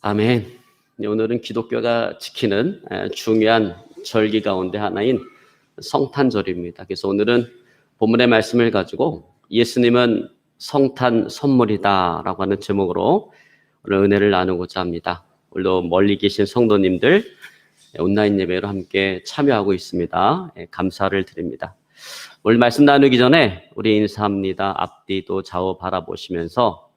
아멘. 오늘은 기독교가 지키는 중요한 절기 가운데 하나인 성탄절입니다. 그래서 오늘은 본문의 말씀을 가지고 예수님은 성탄 선물이다라고 하는 제목으로 오늘 은혜를 나누고자 합니다. 오늘도 멀리 계신 성도님들 온라인 예배로 함께 참여하고 있습니다. 감사를 드립니다. 오늘 말씀 나누기 전에 우리 인사합니다. 앞뒤도 좌우 바라보시면서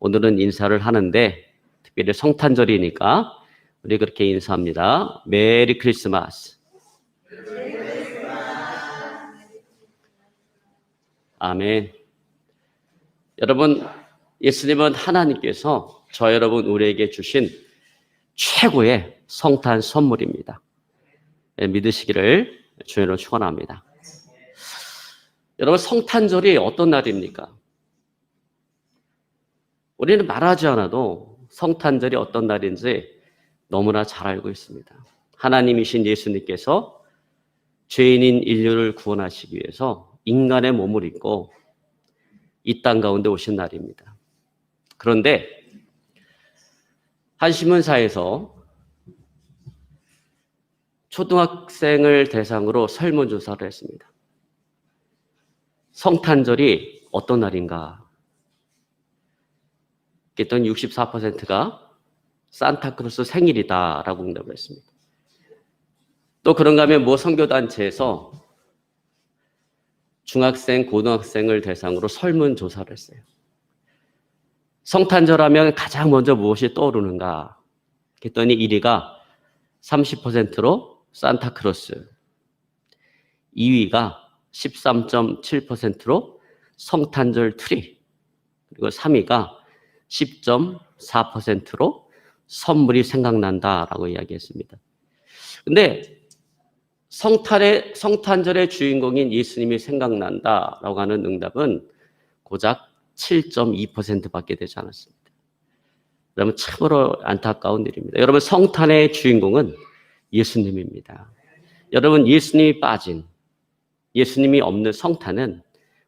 오늘은 인사를 하는데 특별히 성탄절이니까 우리 그렇게 인사합니다. 메리 크리스마스. 아멘. 여러분, 예수님은 하나님께서 저 여러분 우리에게 주신 최고의 성탄 선물입니다. 믿으시기를 주님으로 축원합니다. 여러분, 성탄절이 어떤 날입니까? 우리는 말하지 않아도 성탄절이 어떤 날인지 너무나 잘 알고 있습니다. 하나님이신 예수님께서 죄인인 인류를 구원하시기 위해서 인간의 몸을 입고 이 땅 가운데 오신 날입니다. 그런데 한 신문사에서 초등학생을 대상으로 설문조사를 했습니다. 성탄절이 어떤 날인가? 그랬더니 64%가 산타크로스 생일이다라고 응답을 했습니다. 또 그런가 하면 모 선교단체에서 중학생, 고등학생을 대상으로 설문조사를 했어요. 성탄절 하면 가장 먼저 무엇이 떠오르는가? 그랬더니 1위가 30%로 산타크로스, 2위가 13.7%로 성탄절 트리, 그리고 3위가 10.4%로 선물이 생각난다라고 이야기했습니다. 근데 성탄절의 주인공인 예수님이 생각난다라고 하는 응답은 고작 7.2%밖에 되지 않았습니다. 여러분, 참으로 안타까운 일입니다. 여러분, 성탄의 주인공은 예수님입니다. 여러분, 예수님이 빠진, 예수님이 없는 성탄은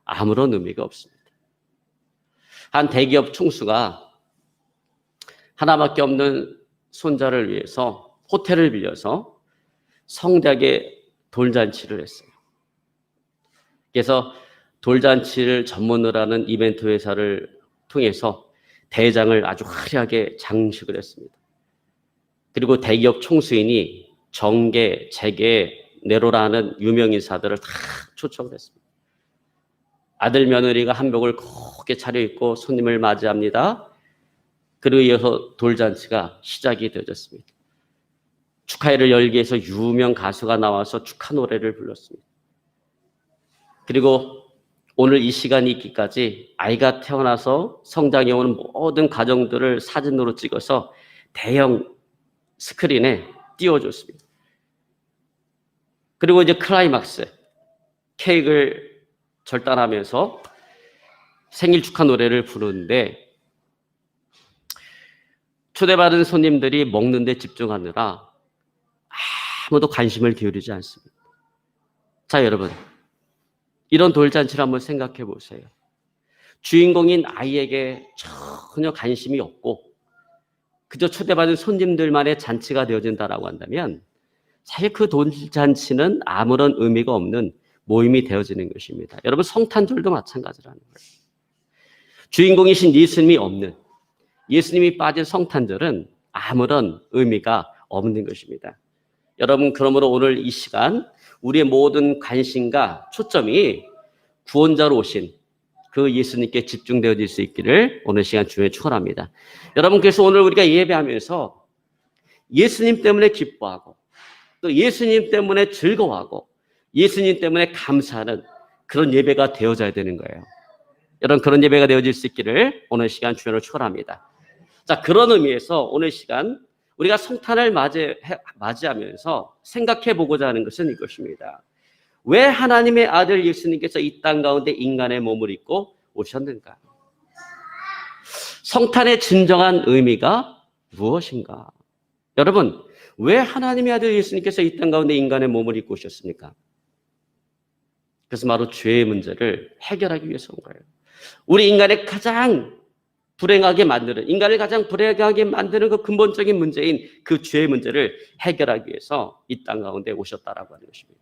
아무런 의미가 없습니다. 한 대기업 총수가 하나밖에 없는 손자를 위해서 호텔을 빌려서 성대하게 돌잔치를 했어요. 그래서 돌잔치를 전문으로 하는 이벤트 회사를 통해서 대장을 아주 화려하게 장식을 했습니다. 그리고 대기업 총수인이 정계, 재계, 내로라는 유명인사들을 다 초청을 했습니다. 아들 며느리가 한복을 곱게 차려입고 손님을 맞이합니다. 그리고 이어서 돌잔치가 시작이 되어졌습니다. 축하회를 열기 위해서 유명 가수가 나와서 축하 노래를 불렀습니다. 그리고 오늘 이 시간이 있기까지 아이가 태어나서 성장해 오는 모든 가정들을 사진으로 찍어서 대형 스크린에 띄워줬습니다. 그리고 이제 클라이막스, 케이크를 절단하면서 생일 축하 노래를 부르는데 초대받은 손님들이 먹는 데 집중하느라 아무도 관심을 기울이지 않습니다. 자, 여러분, 이런 돌잔치를 한번 생각해 보세요. 주인공인 아이에게 전혀 관심이 없고 그저 초대받은 손님들만의 잔치가 되어진다라고 한다면 사실 그 돌잔치는 아무런 의미가 없는 모임이 되어지는 것입니다. 여러분, 성탄절도 마찬가지라는 거예요. 주인공이신 예수님이 없는, 예수님이 빠진 성탄절은 아무런 의미가 없는 것입니다. 여러분, 그러므로 오늘 이 시간 우리의 모든 관심과 초점이 구원자로 오신 그 예수님께 집중되어질 수 있기를 오늘 시간 주에 축원합니다. 여러분, 그래서 오늘 우리가 예배하면서 예수님 때문에 기뻐하고 또 예수님 때문에 즐거워하고 예수님 때문에 감사하는 그런 예배가 되어져야 되는 거예요. 여러분, 그런 예배가 되어질 수 있기를 오늘 시간 주님으로 축원합니다. 자, 그런 의미에서 오늘 시간 우리가 성탄을 맞이하면서 생각해 보고자 하는 것은 이것입니다. 왜 하나님의 아들 예수님께서 이 땅 가운데 인간의 몸을 입고 오셨는가? 성탄의 진정한 의미가 무엇인가? 여러분, 왜 하나님의 아들 예수님께서 이 땅 가운데 인간의 몸을 입고 오셨습니까? 그래서 바로 죄의 문제를 해결하기 위해서 온 거예요. 우리 인간의 가장 불행하게 만드는, 인간을 가장 불행하게 만드는 그 근본적인 문제인 그 죄의 문제를 해결하기 위해서 이 땅 가운데 오셨다라고 하는 것입니다.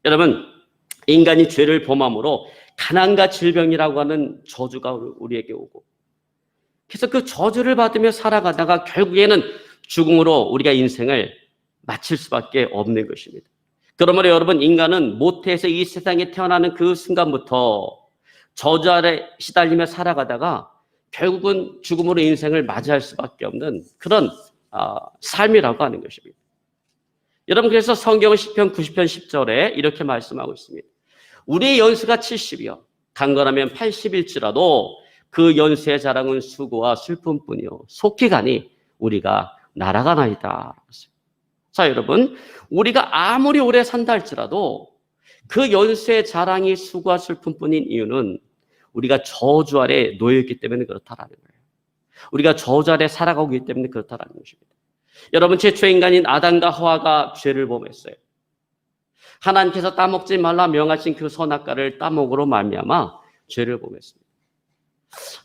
여러분, 인간이 죄를 범함으로 가난과 질병이라고 하는 저주가 우리에게 오고, 그래서 그 저주를 받으며 살아가다가 결국에는 죽음으로 우리가 인생을 마칠 수밖에 없는 것입니다. 그러므로 여러분, 인간은 모태에서 이 세상에 태어나는 그 순간부터 저주 아래 시달리며 살아가다가 결국은 죽음으로 인생을 맞이할 수밖에 없는 그런 삶이라고 하는 것입니다. 여러분, 그래서 성경은 시편 90편 10절에 이렇게 말씀하고 있습니다. 우리의 연수가 70이요 강건하면 80일지라도 그 연수의 자랑은 수고와 슬픔뿐이요 속히 가니 우리가 날아가나이다. 자, 여러분, 우리가 아무리 오래 산다 할지라도 그 연수의 자랑이 수고와 슬픔뿐인 이유는 우리가 저주 아래 놓여있기 때문에 그렇다라는 거예요. 우리가 저주 아래 살아가고 있기 때문에 그렇다라는 것입니다. 여러분, 최초의 인간인 아담과 하와가 죄를 범했어요. 하나님께서 따먹지 말라 명하신 그 선악과를 따먹으로 말미암아 죄를 범했습니다.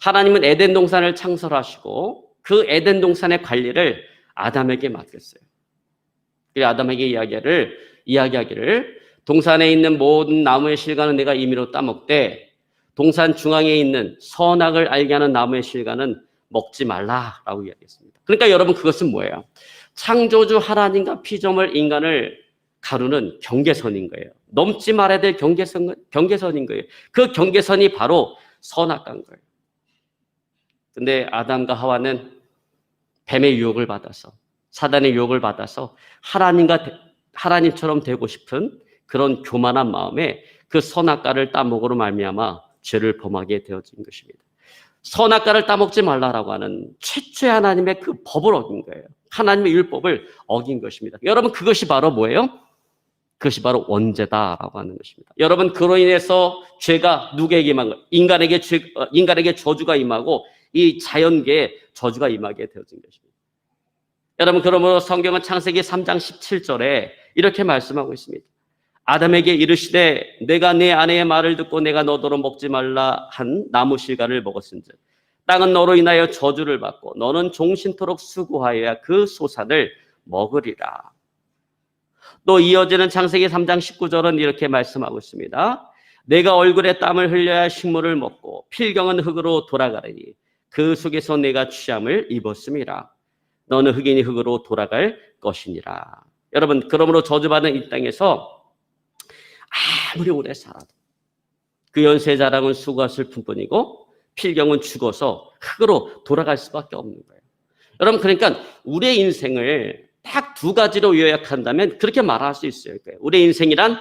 하나님은 에덴 동산을 창설하시고 그 에덴 동산의 관리를 아담에게 맡겼어요. 그 아담에게 이야기하기를 동산에 있는 모든 나무의 실과는 내가 임의로 따먹되 동산 중앙에 있는 선악을 알게 하는 나무의 실과는 먹지 말라라고 이야기했습니다. 그러니까 여러분, 그것은 뭐예요? 창조주 하나님과 피조물 인간을 가르는 경계선인 거예요. 넘지 말아야 될 경계선인 거예요. 그 경계선이 바로 선악과인 거예요. 근데 아담과 하와는 뱀의 유혹을 받아서, 사단의 유혹을 받아서 하나님처럼 되고 싶은 그런 교만한 마음에 그 선악과를 따먹으로 말미암아 죄를 범하게 되어진 것입니다. 선악과를 따먹지 말라라고 하는 최초의 하나님의 그 법을 어긴 거예요. 하나님의 율법을 어긴 것입니다. 여러분, 그것이 바로 뭐예요? 그것이 바로 원죄다라고 하는 것입니다. 여러분, 그로 인해서 죄가 누구에게 임한 거예요? 인간에게 저주가 임하고 이 자연계에 저주가 임하게 되어진 것입니다. 여러분, 그러므로 성경은 창세기 3장 17절에 이렇게 말씀하고 있습니다. 아담에게 이르시되 내가 내 아내의 말을 듣고 내가 너더러 먹지 말라 한 나무 실과를 먹었은즉 땅은 너로 인하여 저주를 받고 너는 종신토록 수고하여야 그 소산을 먹으리라. 또 이어지는 창세기 3장 19절은 이렇게 말씀하고 있습니다. 내가 얼굴에 땀을 흘려야 식물을 먹고 필경은 흙으로 돌아가리니 그 속에서 내가 취함을 입었음이라. 너는 흙이니 흙으로 돌아갈 것이니라. 여러분, 그러므로 저주받은 이 땅에서 아무리 오래 살아도 그 연쇄 자랑은 수고와 슬픔뿐이고 필경은 죽어서 흙으로 돌아갈 수밖에 없는 거예요. 여러분, 그러니까 우리의 인생을 딱 두 가지로 요약한다면 그렇게 말할 수 있어요. 우리의 인생이란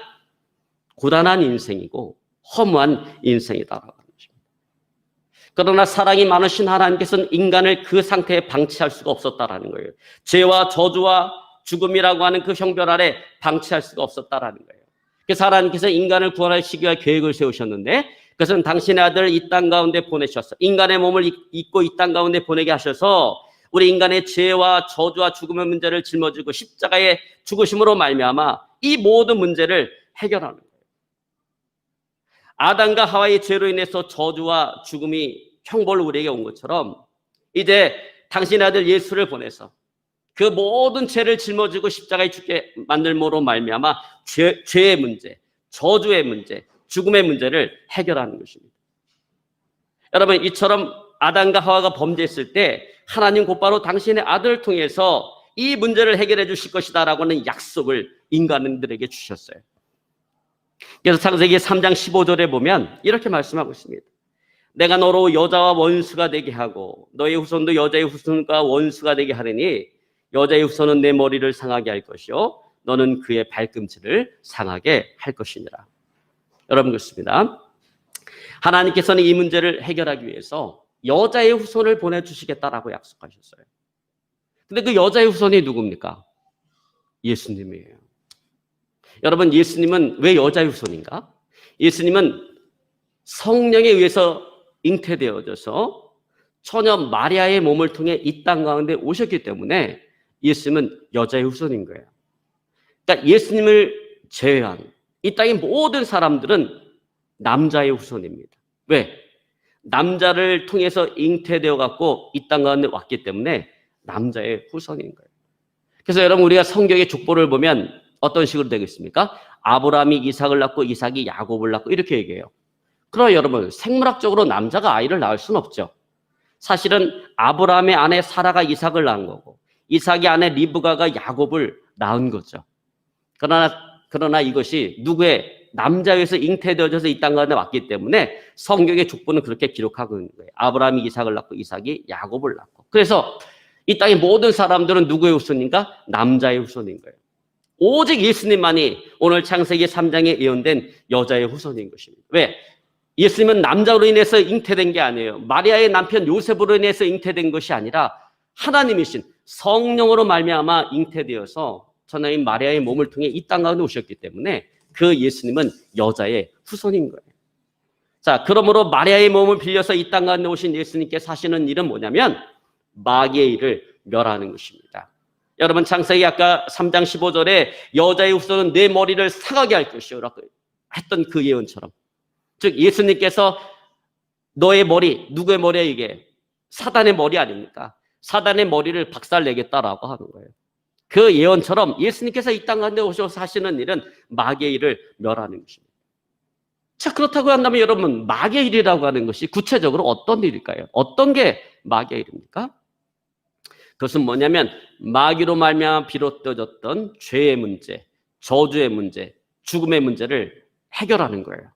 고단한 인생이고 허무한 인생이다라고 하는 것입니다. 그러나 사랑이 많으신 하나님께서는 인간을 그 상태에 방치할 수가 없었다라는 거예요. 죄와 저주와 죽음이라고 하는 그 형벌 아래 방치할 수가 없었다라는 거예요. 그래서 하나님께서 인간을 구원하시기 위해 계획을 세우셨는데 그것은 당신의 아들을 이 땅 가운데 보내셔서 인간의 몸을 입고 이 땅 가운데 보내게 하셔서 우리 인간의 죄와 저주와 죽음의 문제를 짊어지고 십자가의 죽으심으로 말미암아 이 모든 문제를 해결하는 거예요. 아담과 하와의 죄로 인해서 저주와 죽음이 형벌로 우리에게 온 것처럼 이제 당신의 아들 예수를 보내서 그 모든 죄를 짊어지고 십자가에 죽게 만들므로 말미암아 죄의 문제, 저주의 문제, 죽음의 문제를 해결하는 것입니다. 여러분, 이처럼 아담과 하와가 범죄했을 때 하나님 곧바로 당신의 아들을 통해서 이 문제를 해결해 주실 것이다라고 하는 약속을 인간들에게 주셨어요. 그래서 창세기 3장 15절에 보면 이렇게 말씀하고 있습니다. 내가 너로 여자와 원수가 되게 하고 너의 후손도 여자의 후손과 원수가 되게 하리니 여자의 후손은 내 머리를 상하게 할 것이요 너는 그의 발꿈치를 상하게 할 것이니라. 여러분, 그렇습니다. 하나님께서는 이 문제를 해결하기 위해서 여자의 후손을 보내주시겠다라고 약속하셨어요. 근데 그 여자의 후손이 누굽니까? 예수님이에요. 여러분, 예수님은 왜 여자의 후손인가? 예수님은 성령에 의해서 잉태되어져서 처녀 마리아의 몸을 통해 이 땅 가운데 오셨기 때문에 예수님은 여자의 후손인 거예요. 그러니까 예수님을 제외한 이 땅의 모든 사람들은 남자의 후손입니다. 왜? 남자를 통해서 잉태되어 갖고 이 땅 가운데 왔기 때문에 남자의 후손인 거예요. 그래서 여러분 우리가 성경의 족보를 보면 어떤 식으로 되겠습니까? 아브라함이 이삭을 낳고 이삭이 야곱을 낳고 이렇게 얘기해요. 그러나 여러분 생물학적으로 남자가 아이를 낳을 수는 없죠. 사실은 아브라함의 아내 사라가 이삭을 낳은 거고 이삭의 아내 리브가가 야곱을 낳은 거죠. 그러나 이것이 누구의 남자에서 잉태되어져서 이 땅 가운데 왔기 때문에 성경의 족보는 그렇게 기록하고 있는 거예요. 아브라함이 이삭을 낳고 이삭이 야곱을 낳고. 그래서 이 땅의 모든 사람들은 누구의 후손인가? 남자의 후손인 거예요. 오직 예수님만이 오늘 창세기 3장에 예언된 여자의 후손인 것입니다. 왜? 예수님은 남자로 인해서 잉태된 게 아니에요. 마리아의 남편 요셉으로 인해서 잉태된 것이 아니라 하나님이신 성령으로 말미암아 잉태되어서 천하인 마리아의 몸을 통해 이 땅 가운데 오셨기 때문에 그 예수님은 여자의 후손인 거예요. 자, 그러므로 마리아의 몸을 빌려서 이 땅 가운데 오신 예수님께서 하시는 일은 뭐냐면 마귀의 일을 멸하는 것입니다. 여러분 창세기 아까 3장 15절에 여자의 후손은 내 머리를 상하게 할 것이오라고 했던 그 예언처럼, 즉 예수님께서 너의 머리, 누구의 머리야 이게? 사단의 머리 아닙니까? 사단의 머리를 박살내겠다라고 하는 거예요. 그 예언처럼 예수님께서 이 땅 가운데 오셔서 하시는 일은 마귀의 일을 멸하는 것입니다. 자, 그렇다고 한다면 여러분 마귀의 일이라고 하는 것이 구체적으로 어떤 일일까요? 어떤 게 마귀의 일입니까? 그것은 뭐냐면 마귀로 말미암아 비롯되어졌던 죄의 문제, 저주의 문제, 죽음의 문제를 해결하는 거예요.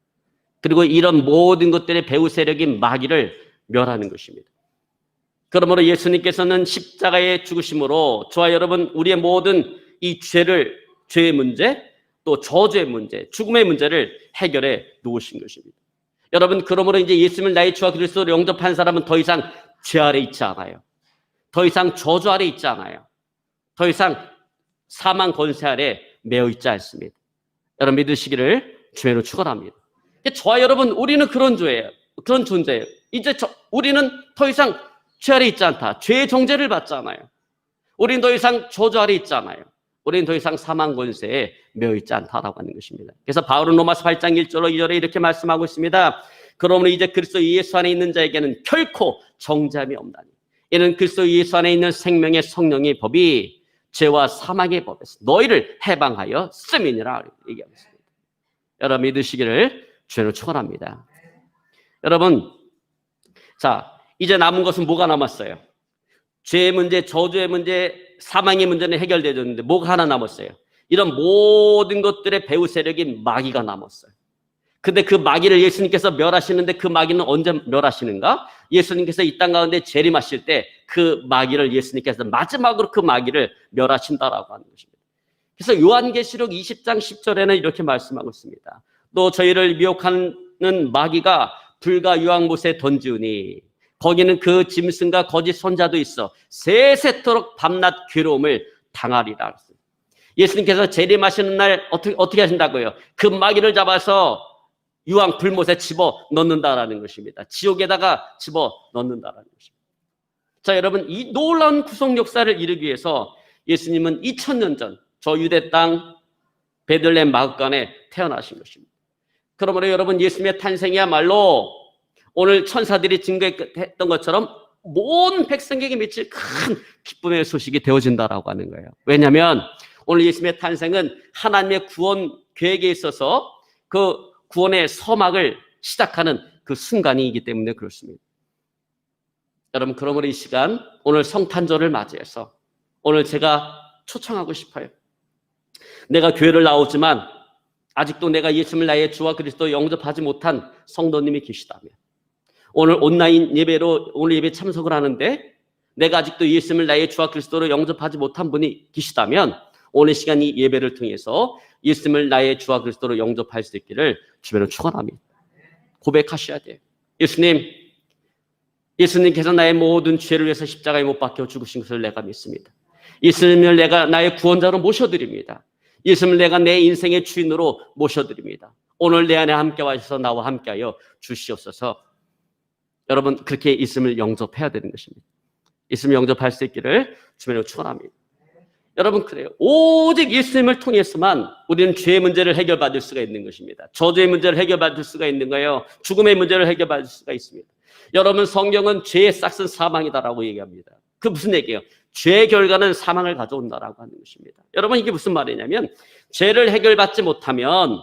그리고 이런 모든 것들의 배후 세력인 마귀를 멸하는 것입니다. 그러므로 예수님께서는 십자가의 죽으심으로 저와 여러분 우리의 모든 이 죄의 문제, 또 저주의 문제, 죽음의 문제를 해결해 놓으신 것입니다. 여러분 그러므로 이제 예수님을 나의 주와 그리스도로 영접한 사람은 더 이상 죄 아래 있지 않아요. 더 이상 저주 아래 있지 않아요. 더 이상 사망 권세 아래 매여 있지 않습니다. 여러분 믿으시기를 주의로 축원합니다. 저와 여러분 우리는 그런 존재예요. 이제 우리는 더 이상 죄 아래 있지 않다. 죄의 정죄를 받지 않아요. 우리는 더 이상 저주 아래 있지 않아요. 우리는 더 이상 사망 권세에 매여 있지 않다라고 하는 것입니다. 그래서 바울은 로마서 8장 1절로 2절에 이렇게 말씀하고 있습니다. 그러므로 이제 그리스도 예수 안에 있는 자에게는 결코 정죄함이 없나니 이는 그리스도 예수 안에 있는 생명의 성령의 법이 죄와 사망의 법에서 너희를 해방하여 씀이니라 얘기하고 있습니다. 여러분 믿으시기를 주로 축원합니다. 여러분, 자 이제 남은 것은 뭐가 남았어요? 죄의 문제, 저주의 문제, 사망의 문제는 해결되었는데 뭐가 하나 남았어요? 이런 모든 것들의 배후 세력인 마귀가 남았어요. 근데 그 마귀를 예수님께서 멸하시는데 그 마귀는 언제 멸하시는가? 예수님께서 이 땅 가운데 재림하실 때 그 마귀를 예수님께서 마지막으로 그 마귀를 멸하신다라고 하는 것입니다. 그래서 요한계시록 20장 10절에는 이렇게 말씀하고 있습니다. 또 저희를 미혹하는 마귀가 불과 유황못에 던지우니 거기는 그 짐승과 거짓 선자도 있어 세세토록 밤낮 괴로움을 당하리라. 예수님께서 재림하시는 날 어떻게 하신다고요? 그 마귀를 잡아서 유황 불못에 집어 넣는다라는 것입니다. 지옥에다가 집어 넣는다라는 것입니다. 자, 여러분 이 놀라운 구속 역사를 이루기 위해서 예수님은 2000년 전 저 유대 땅 베들레헴 마흑간에 태어나신 것입니다. 그러므로 여러분 예수님의 탄생이야말로 오늘 천사들이 증거했던 것처럼 온 백성에게 미칠 큰 기쁨의 소식이 되어진다라고 하는 거예요. 왜냐하면 오늘 예수님의 탄생은 하나님의 구원 계획에 있어서 그 구원의 서막을 시작하는 그 순간이기 때문에 그렇습니다. 여러분 그러므로 이 시간 오늘 성탄절을 맞이해서 오늘 제가 초청하고 싶어요. 내가 교회를 나오지만 아직도 내가 예수님을 나의 주와 그리스도 영접하지 못한 성도님이 계시다면 오늘 온라인 예배로 오늘 예배 참석을 하는데 내가 아직도 예수님을 나의 주와 그리스도로 영접하지 못한 분이 계시다면 오늘 시간 이 예배를 통해서 예수님을 나의 주와 그리스도로 영접할 수 있기를 주변으로 축원합니다. 고백하셔야 돼요. 예수님께서 나의 모든 죄를 위해서 십자가에 못 박혀 죽으신 것을 내가 믿습니다. 예수님을 내가 나의 구원자로 모셔드립니다. 예수님을 내가 내 인생의 주인으로 모셔드립니다. 오늘 내 안에 함께 와주셔서 나와 함께하여 주시옵소서. 여러분 그렇게 예수님을 영접해야 되는 것입니다. 예수님을 영접할 수 있기를 주님으로 축원합니다. 여러분 그래요. 오직 예수님을 통해서만 우리는 죄의 문제를 해결받을 수가 있는 것입니다. 저주의 문제를 해결받을 수가 있는 거예요. 죽음의 문제를 해결받을 수가 있습니다. 여러분, 성경은 죄의 싹은 사망이다라고 얘기합니다. 그 무슨 얘기예요? 죄의 결과는 사망을 가져온다라고 하는 것입니다. 여러분, 이게 무슨 말이냐면 죄를 해결받지 못하면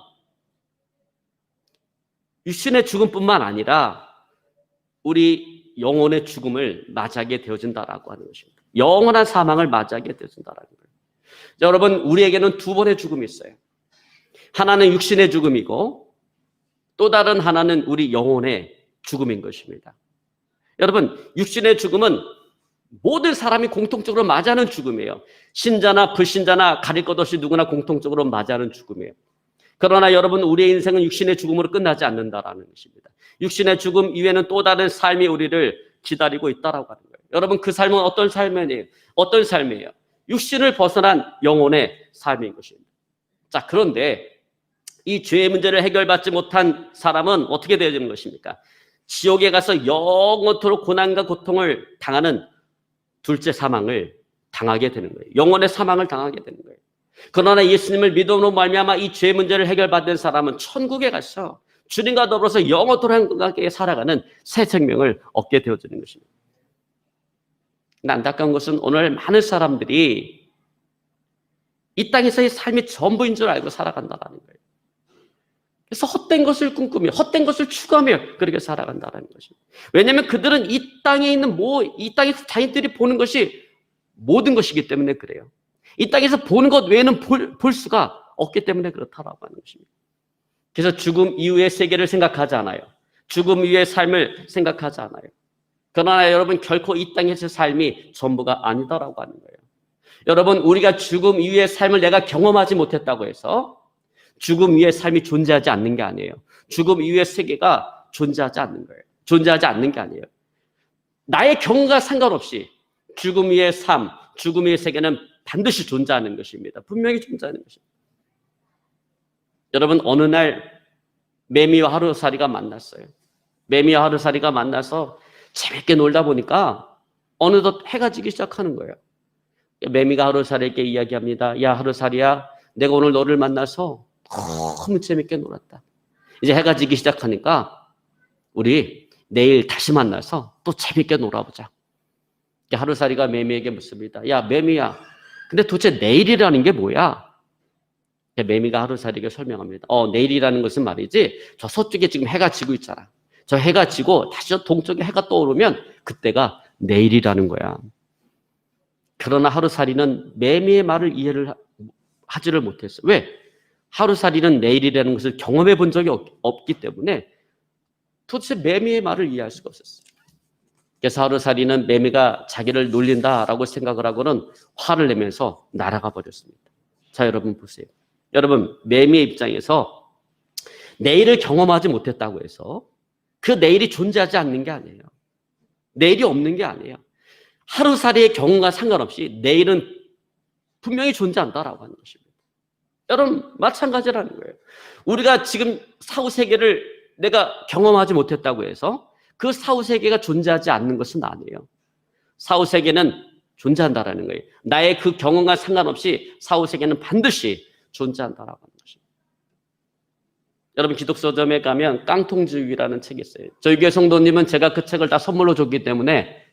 육신의 죽음뿐만 아니라 우리 영혼의 죽음을 맞이하게 되어진다라고 하는 것입니다. 영원한 사망을 맞이하게 되어진다라는 거예요. 자, 여러분, 우리에게는 두 번의 죽음이 있어요. 하나는 육신의 죽음이고 또 다른 하나는 우리 영혼의 죽음인 것입니다. 여러분, 육신의 죽음은 모든 사람이 공통적으로 맞이하는 죽음이에요. 신자나 불신자나 가릴 것 없이 누구나 공통적으로 맞이하는 죽음이에요. 그러나 여러분, 우리의 인생은 육신의 죽음으로 끝나지 않는다라는 것입니다. 육신의 죽음 이외에는 또 다른 삶이 우리를 기다리고 있다라고 하는 거예요. 여러분, 그 삶은 어떤 삶이에요? 어떤 삶이에요? 육신을 벗어난 영혼의 삶인 것입니다. 자, 그런데 이 죄의 문제를 해결받지 못한 사람은 어떻게 되어지는 것입니까? 지옥에 가서 영원토록 고난과 고통을 당하는 둘째 사망을 당하게 되는 거예요. 영혼의 사망을 당하게 되는 거예요. 그러나 예수님을 믿음으로 말미암아 이 죄 문제를 해결받은 사람은 천국에 가서 주님과 더불어서 영원토록 행복하게 살아가는 새 생명을 얻게 되어지는 것입니다. 근데 안타까운 것은 오늘 많은 사람들이 이 땅에서의 삶이 전부인 줄 알고 살아간다는 거예요. 그래서 헛된 것을 꿈꾸며 헛된 것을 추구하며 그렇게 살아간다는 것입니다. 왜냐하면 그들은 이 땅에 있는 이 땅에서 자기들이 보는 것이 모든 것이기 때문에 그래요. 이 땅에서 보는 것 외에는 볼 수가 없기 때문에 그렇다라고 하는 것입니다. 그래서 죽음 이후의 세계를 생각하지 않아요. 죽음 이후의 삶을 생각하지 않아요. 그러나 여러분, 결코 이 땅에서의 삶이 전부가 아니다라고 하는 거예요. 여러분, 우리가 죽음 이후의 삶을 내가 경험하지 못했다고 해서 죽음 이후의 삶이 존재하지 않는 게 아니에요. 죽음 이후의 세계가 존재하지 않는 거예요. 존재하지 않는 게 아니에요. 나의 경험과 상관없이 죽음 이후의 삶, 죽음 이후의 세계는 반드시 존재하는 것입니다. 분명히 존재하는 것입니다. 여러분, 어느 날 매미와 하루살이가 만났어요. 매미와 하루살이가 만나서 재밌게 놀다 보니까 어느덧 해가 지기 시작하는 거예요. 매미가 하루살이에게 이야기합니다. 야, 하루살이야, 내가 오늘 너를 만나서 너무 재밌게 놀았다. 이제 해가 지기 시작하니까 우리 내일 다시 만나서 또 재밌게 놀아보자. 하루살이가 매미에게 묻습니다. 야, 매미야, 근데 도대체 내일이라는 게 뭐야? 매미가 하루살이에게 설명합니다. 내일이라는 것은 말이지, 저 서쪽에 지금 해가 지고 있잖아. 저 해가 지고 다시 저 동쪽에 해가 떠오르면 그때가 내일이라는 거야. 그러나 하루살이는 매미의 말을 이해를 하지를 못했어요. 왜? 하루살이는 내일이라는 것을 경험해 본 적이 없기 때문에 도대체 매미의 말을 이해할 수가 없었어요. 그래서 하루살이는 매미가 자기를 놀린다라고 생각을 하고는 화를 내면서 날아가 버렸습니다. 자, 여러분 보세요. 여러분, 매미의 입장에서 내일을 경험하지 못했다고 해서 그 내일이 존재하지 않는 게 아니에요. 내일이 없는 게 아니에요. 하루살이의 경험과 상관없이 내일은 분명히 존재한다라고 하는 것입니다. 여러분, 마찬가지라는 거예요. 우리가 지금 사후세계를 내가 경험하지 못했다고 해서 그 사후세계가 존재하지 않는 것은 아니에요. 사후세계는 존재한다라는 거예요. 나의 그 경험과 상관없이 사후세계는 반드시 존재한다라고 하는 것입니다. 여러분, 기독서점에 가면 깡통주의라는 책이 있어요. 저희 교회 성도님은 제가 그 책을 다 선물로 줬기 때문에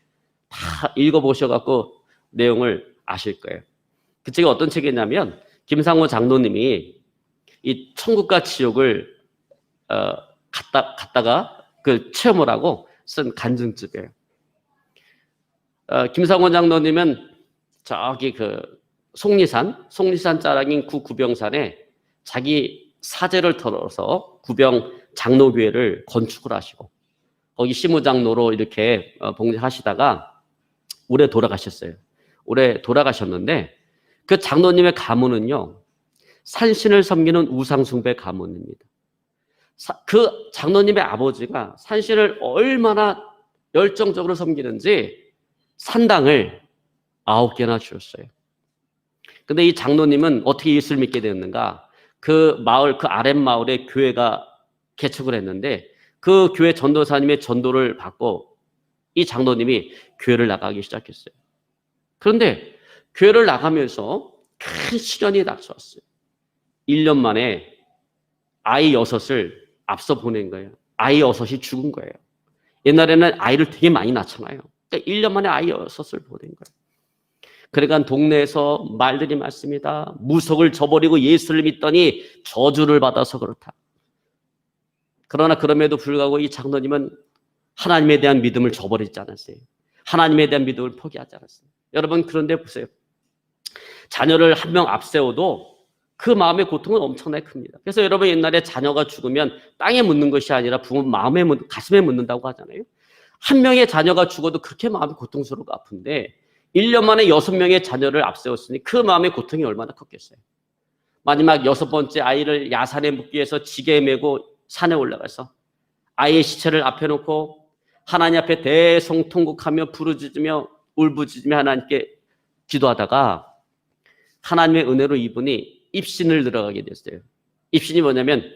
다 읽어보셔갖고 내용을 아실 거예요. 그 책이 어떤 책이냐면 김상호 장로님이 이 천국과 지옥을 갔다가 그 체험을 하고 쓴 간증집이에요. 김상호 장로님은 저기 그 속리산 자락인 구병산에 자기 사제를 털어서 구병 장로교회를 건축을 하시고 거기 시무장로로 이렇게 봉사하시다가 올해 돌아가셨어요. 올해 돌아가셨는데 그 장로님의 가문은요, 산신을 섬기는 우상숭배 가문입니다. 그 장로님의 아버지가 산신을 얼마나 열정적으로 섬기는지 산당을 9개나 주었어요. 근데 이 장로님은 어떻게 예수를 믿게 되었는가? 그 마을, 그 아랫마을에 교회가 개척을 했는데 그 교회 전도사님의 전도를 받고 이 장로님이 교회를 나가기 시작했어요. 그런데 교회를 나가면서 큰 시련이 닥쳐왔어요. 1년 만에 아이 6을 앞서 보낸 거예요. 아이 6이 죽은 거예요. 옛날에는 아이를 되게 많이 낳잖아요. 그러니까 1년 만에 아이 6을 보낸 거예요. 그러니까 동네에서 말들이 많습니다. 무속을 저버리고 예수를 믿더니 저주를 받아서 그렇다. 그러나 그럼에도 불구하고 이 장로님은 하나님에 대한 믿음을 저버리지 않았어요. 하나님에 대한 믿음을 포기하지 않았어요. 여러분, 그런데 보세요. 자녀를 한 명 앞세워도 그 마음의 고통은 엄청나게 큽니다. 그래서 여러분, 옛날에 자녀가 죽으면 땅에 묻는 것이 아니라 부모 가슴에 묻는다고 하잖아요. 한 명의 자녀가 죽어도 그렇게 마음이 고통스럽고 아픈데 1년 만에 6명의 자녀를 앞세웠으니 그 마음의 고통이 얼마나 컸겠어요. 마지막 6번째 아이를 야산에 묻기 위해서 지게에 메고 산에 올라가서 아이의 시체를 앞에 놓고 하나님 앞에 대성통곡하며 부르짖으며 울부짖으며 하나님께 기도하다가 하나님의 은혜로 이분이 입신을 들어가게 됐어요. 입신이 뭐냐면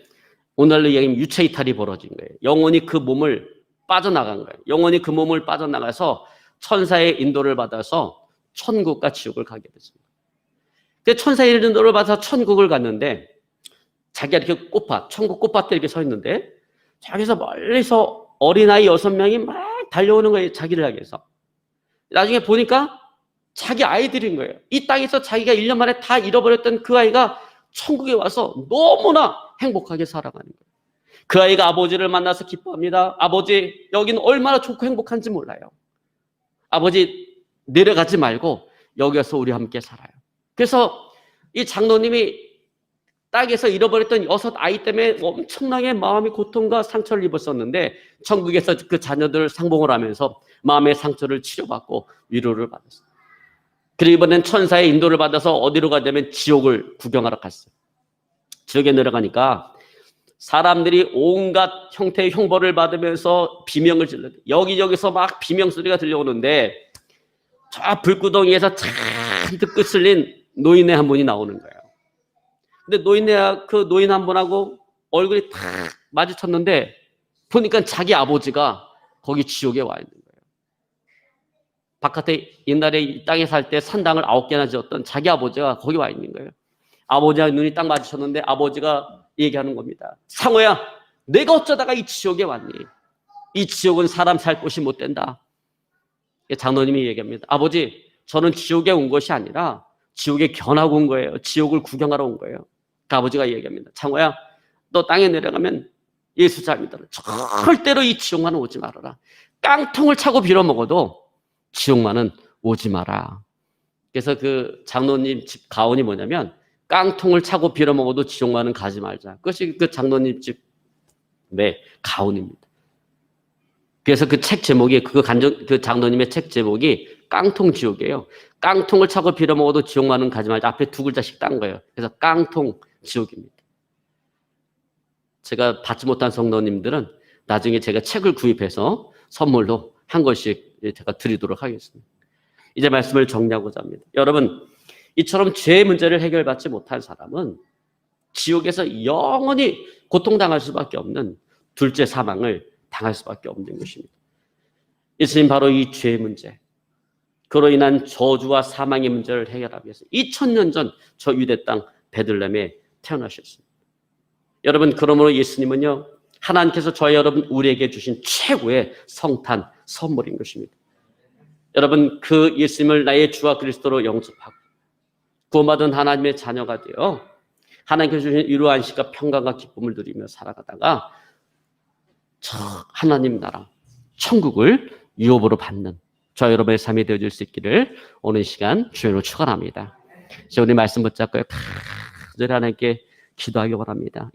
오늘로 얘기하면 유체이탈이 벌어진 거예요. 영혼이 그 몸을 빠져나간 거예요. 영혼이 그 몸을 빠져나가서 천사의 인도를 받아서 천국과 지옥을 가게 됐습니다. 근데 천사의 인도를 받아서 천국을 갔는데 자기가 이렇게 천국 꽃밭에 이렇게 서 있는데 저기서 멀리서 어린아이 6명이 막 달려오는 거예요. 자기를 향해서. 나중에 보니까 자기 아이들인 거예요. 이 땅에서 자기가 1년 만에 다 잃어버렸던 그 아이가 천국에 와서 너무나 행복하게 살아가는 거예요. 그 아이가 아버지를 만나서 기뻐합니다. 아버지, 여기는 얼마나 좋고 행복한지 몰라요. 아버지, 내려가지 말고 여기서 우리 함께 살아요. 그래서 이 장로님이 땅에서 잃어버렸던 6 아이 때문에 엄청나게 마음의 고통과 상처를 입었었는데 천국에서 그 자녀들 상봉을 하면서 마음의 상처를 치료받고 위로를 받았어요. 그리고 이번엔 천사의 인도를 받아서 어디로 가냐면 지옥을 구경하러 갔어요. 지옥에 내려가니까 사람들이 온갖 형태의 형벌을 받으면서 비명을 질러요. 여기저기서 막 비명 소리가 들려오는데 저 불구덩이에서 잔뜩 끄슬린 노인네 한 분이 나오는 거예요. 근데 그 노인 한 분하고 얼굴이 탁 마주쳤는데 보니까 자기 아버지가 거기 지옥에 와 있는 거예요. 바깥에 옛날에 이 땅에 살 때 산당을 9개나 지었던 자기 아버지가 거기 와 있는 거예요. 아버지와 눈이 딱 마주쳤는데 아버지가 얘기하는 겁니다. 상호야, 내가 어쩌다가 이 지옥에 왔니? 이 지옥은 사람 살 곳이 못 된다. 장로님이 얘기합니다. 아버지, 저는 지옥에 온 것이 아니라 지옥에 견하고 온 거예요. 지옥을 구경하러 온 거예요. 그 아버지가 얘기합니다. 창호야, 너 땅에 내려가면 예수 잘 믿어라. 절대로 이 지옥만은 오지 말아라. 깡통을 차고 빌어먹어도 지옥만은 오지 마라. 그래서 그 장로님 집 가언이 뭐냐면 깡통을 차고 빌어먹어도 지옥만은 가지 말자. 그것이 그 장로님 집의 가언입니다. 그래서 그 책 제목이 그 장로님의 책 제목이 깡통 지옥이에요. 깡통을 차고 빌어먹어도 지옥만은 가지 말자. 앞에 2글자씩 딴 거예요. 그래서 깡통 지옥입니다. 제가 받지 못한 성도님들은 나중에 제가 책을 구입해서 선물로 한 권씩 제가 드리도록 하겠습니다. 이제 말씀을 정리하고자 합니다. 여러분, 이처럼 죄의 문제를 해결받지 못한 사람은 지옥에서 영원히 고통당할 수밖에 없는 둘째 사망을 당할 수밖에 없는 것입니다. 예수님 바로 이 죄의 문제, 그로 인한 저주와 사망의 문제를 해결하기 위해서 2000년 전 저 유대 땅 베들레헴에 태어나셨습니다. 여러분, 그러므로 예수님은요, 하나님께서 저와 여러분 우리에게 주신 최고의 성탄 선물인 것입니다. 여러분, 그 예수님을 나의 주와 그리스도로 영접하고 구원받은 하나님의 자녀가 되어 하나님께서 주신 이루 안식과 평강과 기쁨을 누리며 살아가다가 저 하나님 나라 천국을 유업으로 받는 저와 여러분의 삶이 되어질 수 있기를 오늘 시간 주님으로 축원합니다. 우리 말씀 붙잡고 간절히 하나님께 기도하기 원합니다.